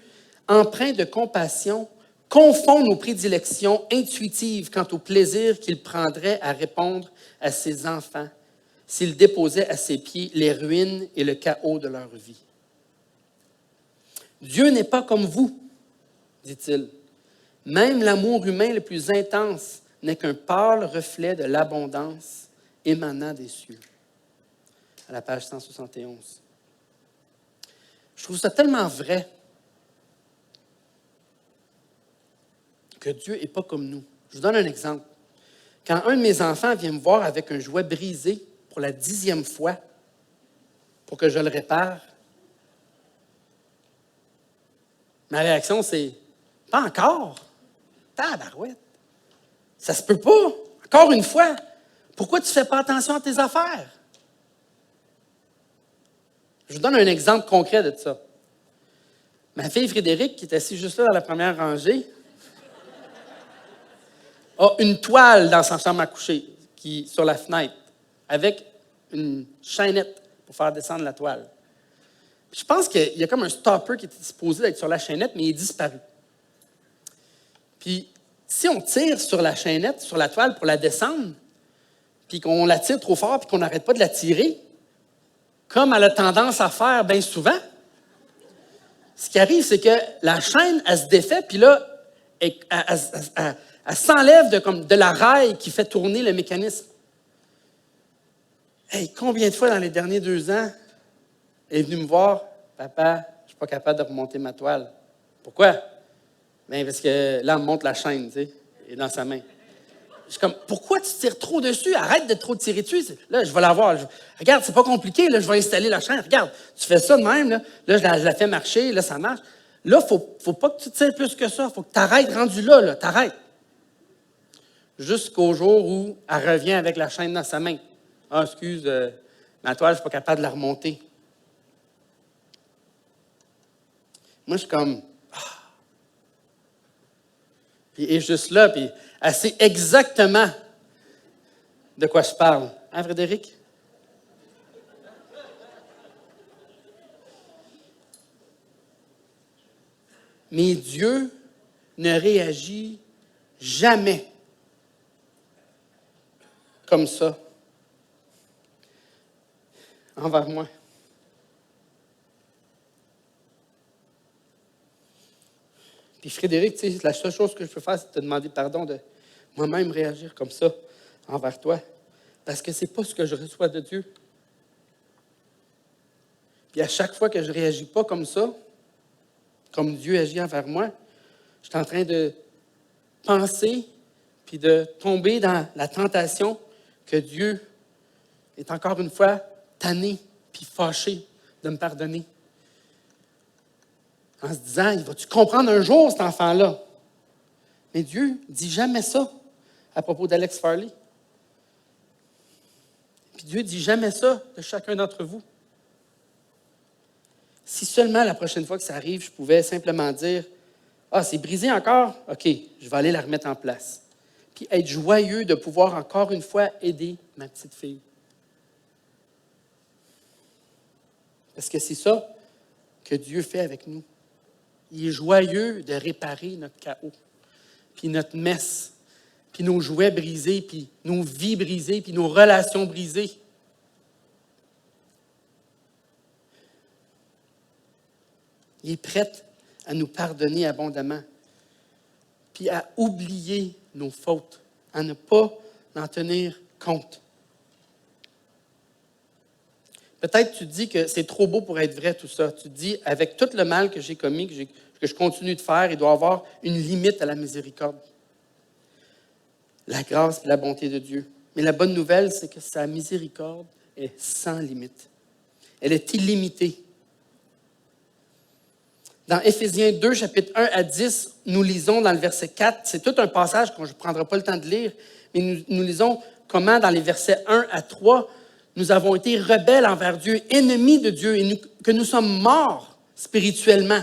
empreint de compassion, confond nos prédilections intuitives quant au plaisir qu'il prendrait à répondre à ses enfants s'il déposait à ses pieds les ruines et le chaos de leur vie. Dieu n'est pas comme vous, dit-il. Même l'amour humain le plus intense n'est qu'un pâle reflet de l'abondance émanant des cieux. À la page 171. Je trouve ça tellement vrai que Dieu n'est pas comme nous. Je vous donne un exemple. Quand un de mes enfants vient me voir avec un jouet brisé pour la 10e fois, pour que je le répare, ma réaction, c'est « Pas encore! Tabarouette! Ça se peut pas! Encore une fois! Pourquoi tu ne fais pas attention à tes affaires? » Je vous donne un exemple concret de ça. Ma fille Frédéric, qui est assise juste là dans la première rangée, a une toile dans sa chambre à coucher sur la fenêtre avec une chaînette pour faire descendre la toile. Je pense qu'il y a comme un stopper qui était supposé être sur la chaînette, mais il est disparu. Puis, si on tire sur la chaînette, sur la toile pour la descendre, puis qu'on la tire trop fort, puis qu'on n'arrête pas de la tirer, comme elle a tendance à faire bien souvent, ce qui arrive, c'est que la chaîne, elle se défait, puis là, elle s'enlève de la raille qui fait tourner le mécanisme. Hey, combien de fois dans les derniers 2 ans, elle est venue me voir, « Papa, je pas capable de remonter ma toile. Pourquoi? Bien, parce que là, on me montre la chaîne, tu sais, et dans sa main. Je suis comme, pourquoi tu tires trop dessus? Arrête de trop tirer dessus. Là, je vais l'avoir. Regarde, c'est pas compliqué. Là, je vais installer la chaîne. Regarde, tu fais ça de même. Là, je la fais marcher. Là, ça marche. Là, faut pas que tu tires plus que ça. Faut que tu arrêtes rendu là. T'arrêtes. Jusqu'au jour où elle revient avec la chaîne dans sa main. Ah, excuse, ma toile, je suis pas capable de la remonter. Moi, je suis comme, Puis elle est juste là, puis elle sait exactement de quoi je parle. Hein, Frédéric? Mais Dieu ne réagit jamais comme ça envers moi. Puis Frédéric, tu sais, la seule chose que je peux faire, c'est te demander pardon de moi-même réagir comme ça envers toi. Parce que ce n'est pas ce que je reçois de Dieu. Puis à chaque fois que je ne réagis pas comme ça, comme Dieu agit envers moi, je suis en train de penser puis de tomber dans la tentation que Dieu est encore une fois tanné puis fâché de me pardonner. En se disant, il va-tu comprendre un jour, cet enfant-là? Mais Dieu ne dit jamais ça à propos d'Alex Farley. Puis Dieu ne dit jamais ça de chacun d'entre vous. Si seulement la prochaine fois que ça arrive, je pouvais simplement dire, ah, c'est brisé encore? OK, je vais aller la remettre en place. Puis être joyeux de pouvoir encore une fois aider ma petite fille. Parce que c'est ça que Dieu fait avec nous. Il est joyeux de réparer notre chaos, puis notre messe, puis nos jouets brisés, puis nos vies brisées, puis nos relations brisées. Il est prêt à nous pardonner abondamment, puis à oublier nos fautes, à ne pas en tenir compte. Peut-être tu te dis que c'est trop beau pour être vrai tout ça. Tu te dis, avec tout le mal que j'ai commis, que je continue de faire, il doit y avoir une limite à la miséricorde. La grâce et la bonté de Dieu. Mais la bonne nouvelle, c'est que sa miséricorde est sans limite. Elle est illimitée. Dans Éphésiens 2, chapitre 1 à 10, nous lisons dans le verset 4, c'est tout un passage que je ne prendrai pas le temps de lire, mais nous lisons comment dans les versets 1 à 3, nous avons été rebelles envers Dieu, ennemis de Dieu, et que nous sommes morts spirituellement.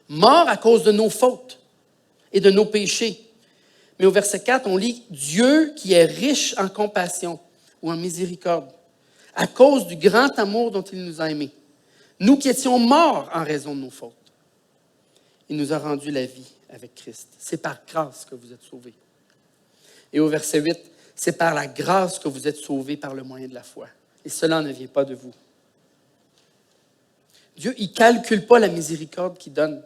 Morts à cause de nos fautes et de nos péchés. Mais au verset 4, on lit « Dieu qui est riche en compassion ou en miséricorde, à cause du grand amour dont il nous a aimés. Nous qui étions morts en raison de nos fautes, il nous a rendu la vie avec Christ. C'est par grâce que vous êtes sauvés. » Et au verset 8, c'est par la grâce que vous êtes sauvés par le moyen de la foi. Et cela ne vient pas de vous. Dieu, il ne calcule pas la miséricorde qu'il donne.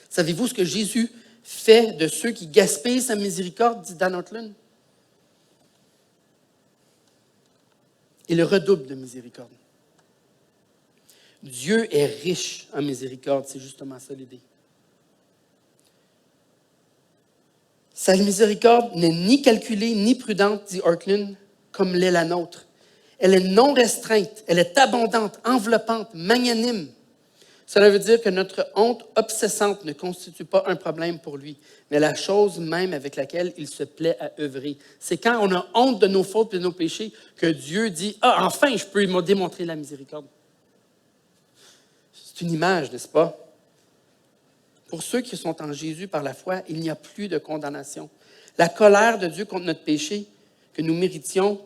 Savez-vous ce que Jésus fait de ceux qui gaspillent sa miséricorde, dit Dan Ortlund? Il redouble de miséricorde. Dieu est riche en miséricorde, c'est justement ça l'idée. Sa miséricorde n'est ni calculée ni prudente, dit Ortlund, comme l'est la nôtre. Elle est non restreinte, elle est abondante, enveloppante, magnanime. Cela veut dire que notre honte obsessante ne constitue pas un problème pour lui, mais la chose même avec laquelle il se plaît à œuvrer. C'est quand on a honte de nos fautes et de nos péchés que Dieu dit « Ah, enfin, je peux me démontrer la miséricorde. » C'est une image, n'est-ce pas? Pour ceux qui sont en Jésus par la foi, il n'y a plus de condamnation. La colère de Dieu contre notre péché que nous méritions,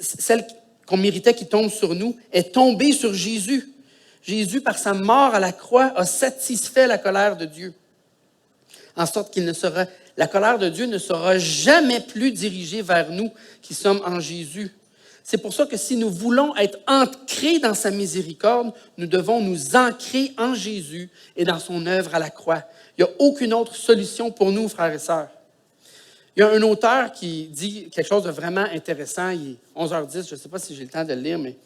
celle qu'on méritait qui tombe sur nous, est tombée sur Jésus. Jésus, par sa mort à la croix, a satisfait la colère de Dieu. En sorte la colère de Dieu ne sera jamais plus dirigée vers nous qui sommes en Jésus. C'est pour ça que si nous voulons être ancrés dans sa miséricorde, nous devons nous ancrer en Jésus et dans son œuvre à la croix. Il n'y a aucune autre solution pour nous, frères et sœurs. Il y a un auteur qui dit quelque chose de vraiment intéressant. Il est 11h10, je ne sais pas si j'ai le temps de le lire, mais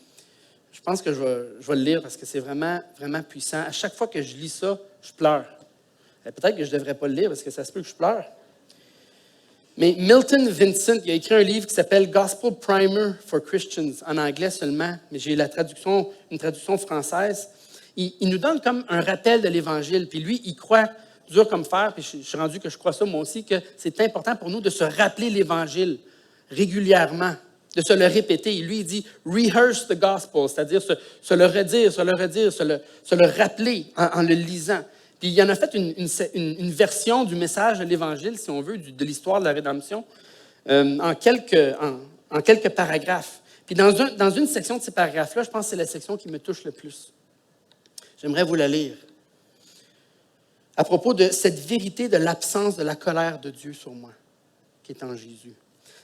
Je pense que je vais le lire parce que c'est vraiment, vraiment puissant. À chaque fois que je lis ça, je pleure. Et peut-être que je ne devrais pas le lire parce que ça se peut que je pleure. Mais Milton Vincent, il a écrit un livre qui s'appelle Gospel Primer for Christians, en anglais seulement, mais j'ai une traduction française. Il nous donne comme un rappel de l'Évangile. Puis lui, il croit dur comme fer, puis je suis rendu que je crois ça moi aussi, que c'est important pour nous de se rappeler l'Évangile régulièrement, de se le répéter. Et lui, il dit « rehearse the gospel », c'est-à-dire se le redire, se le rappeler en le lisant. Puis il en a fait une version du message de l'Évangile, si on veut, de l'histoire de la rédemption, en quelques paragraphes. Puis dans une section de ces paragraphes-là, je pense que c'est la section qui me touche le plus. J'aimerais vous la lire. À propos de cette vérité de l'absence de la colère de Dieu sur moi, qui est en Jésus.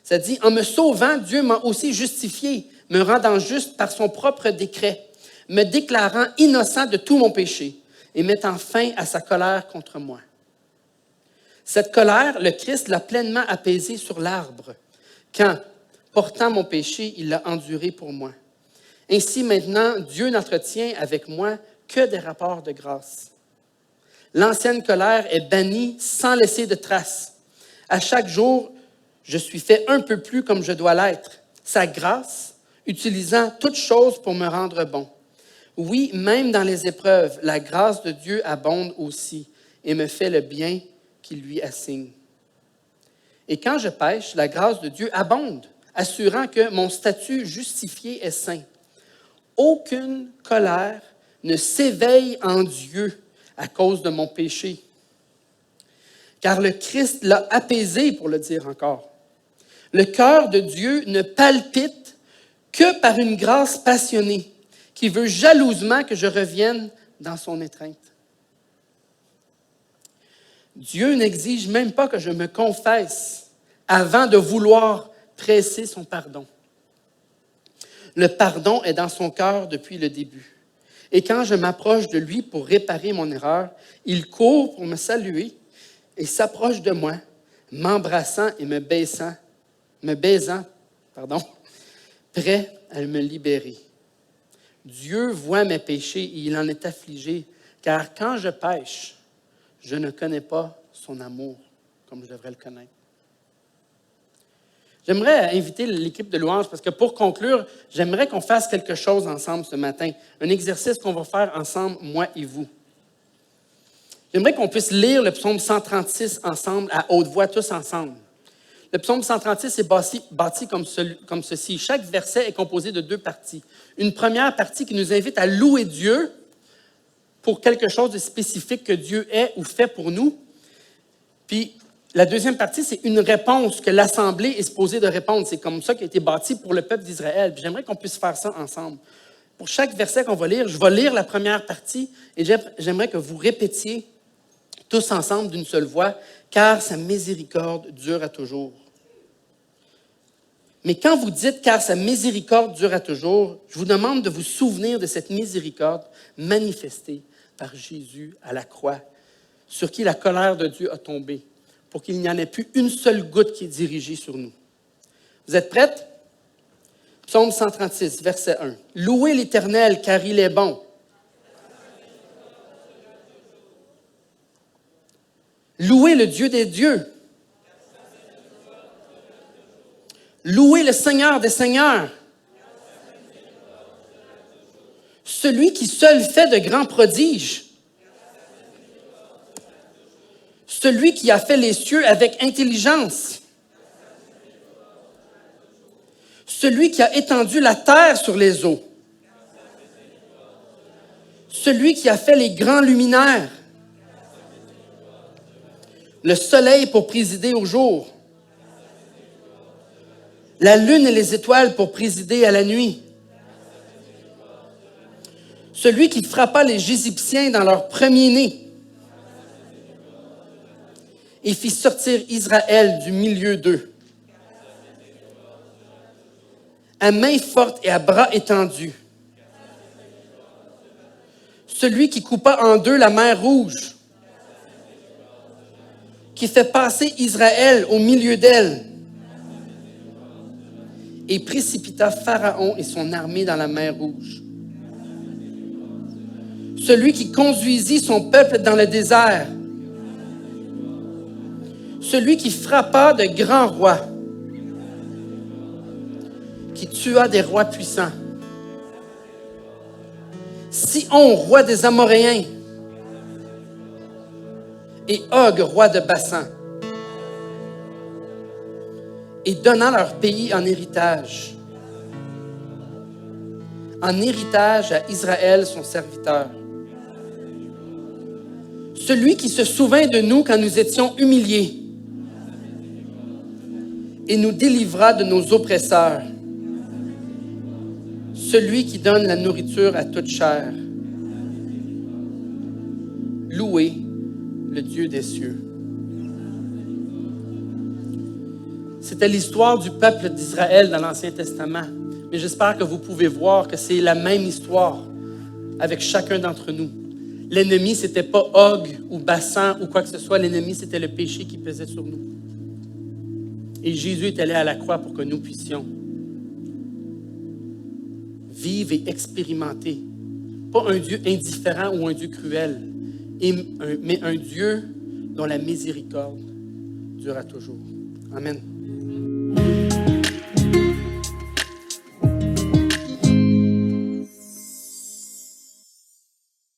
Ça dit, en me sauvant, Dieu m'a aussi justifié, me rendant juste par son propre décret, me déclarant innocent de tout mon péché et mettant fin à sa colère contre moi. Cette colère, le Christ l'a pleinement apaisée sur l'arbre, quand, portant mon péché, il l'a enduré pour moi. Ainsi, maintenant, Dieu n'entretient avec moi que des rapports de grâce. L'ancienne colère est bannie sans laisser de traces. À chaque jour, je suis fait un peu plus comme je dois l'être. Sa grâce, utilisant toutes choses pour me rendre bon. Oui, même dans les épreuves, la grâce de Dieu abonde aussi et me fait le bien qu'il lui assigne. Et quand je pêche, la grâce de Dieu abonde, assurant que mon statut justifié est saint. Aucune colère ne s'éveille en Dieu à cause de mon péché. Car le Christ l'a apaisé, pour le dire encore. Le cœur de Dieu ne palpite que par une grâce passionnée qui veut jalousement que je revienne dans son étreinte. Dieu n'exige même pas que je me confesse avant de vouloir presser son pardon. Le pardon est dans son cœur depuis le début. Et quand je m'approche de lui pour réparer mon erreur, il court pour me saluer et s'approche de moi, m'embrassant et me baisant, prêt à me libérer. Dieu voit mes péchés et il en est affligé, car quand je pêche, je ne connais pas son amour comme je devrais le connaître. J'aimerais inviter l'équipe de louange parce que pour conclure, j'aimerais qu'on fasse quelque chose ensemble ce matin. Un exercice qu'on va faire ensemble, moi et vous. J'aimerais qu'on puisse lire le psaume 136 ensemble, à haute voix, tous ensemble. Le psaume 136 est bâti comme ceci. Chaque verset est composé de 2 parties. Une première partie qui nous invite à louer Dieu pour quelque chose de spécifique que Dieu est ou fait pour nous. Puis, la deuxième partie, c'est une réponse que l'Assemblée est supposée de répondre. C'est comme ça qui a été bâti pour le peuple d'Israël. Puis j'aimerais qu'on puisse faire ça ensemble. Pour chaque verset qu'on va lire, je vais lire la première partie et j'aimerais que vous répétiez tous ensemble d'une seule voix, car sa miséricorde dure à toujours. Mais quand vous dites « car sa miséricorde dure à toujours », je vous demande de vous souvenir de cette miséricorde manifestée par Jésus à la croix, sur qui la colère de Dieu a tombé, pour qu'il n'y en ait plus une seule goutte qui est dirigée sur nous. Vous êtes prêtes? Psaume 136, verset 1. « Louez l'Éternel, car il est bon. Louez le Dieu des dieux. Louez le Seigneur des seigneurs. Celui qui seul fait de grands prodiges. Celui qui a fait les cieux avec intelligence. Celui qui a étendu la terre sur les eaux. Celui qui a fait les grands luminaires. Le soleil pour présider au jour. La lune et les étoiles pour présider à la nuit. Celui qui frappa les Égyptiens dans leur premier-né et fit sortir Israël du milieu d'eux. À main forte et à bras étendus. Celui qui coupa en deux la mer Rouge, qui fait passer Israël au milieu d'elle et précipita Pharaon et son armée dans la mer Rouge. celui qui conduisit son peuple dans le désert, celui qui frappa de grands rois, qui tua des rois puissants, Sihon, roi des Amoréens, et Og, roi de Bassan, et donnant leur pays en héritage à Israël, son serviteur. Celui qui se souvint de nous quand nous étions humiliés et nous délivra de nos oppresseurs. Celui qui donne la nourriture à toute chair. Louez le Dieu des cieux. C'était l'histoire du peuple d'Israël dans l'Ancien Testament. Mais j'espère que vous pouvez voir que c'est la même histoire avec chacun d'entre nous. L'ennemi, ce n'était pas Og ou Bassan ou quoi que ce soit. L'ennemi, c'était le péché qui pesait sur nous. Et Jésus est allé à la croix pour que nous puissions vivre et expérimenter. Pas un Dieu indifférent ou un Dieu cruel, mais un Dieu dont la miséricorde durera toujours. Amen.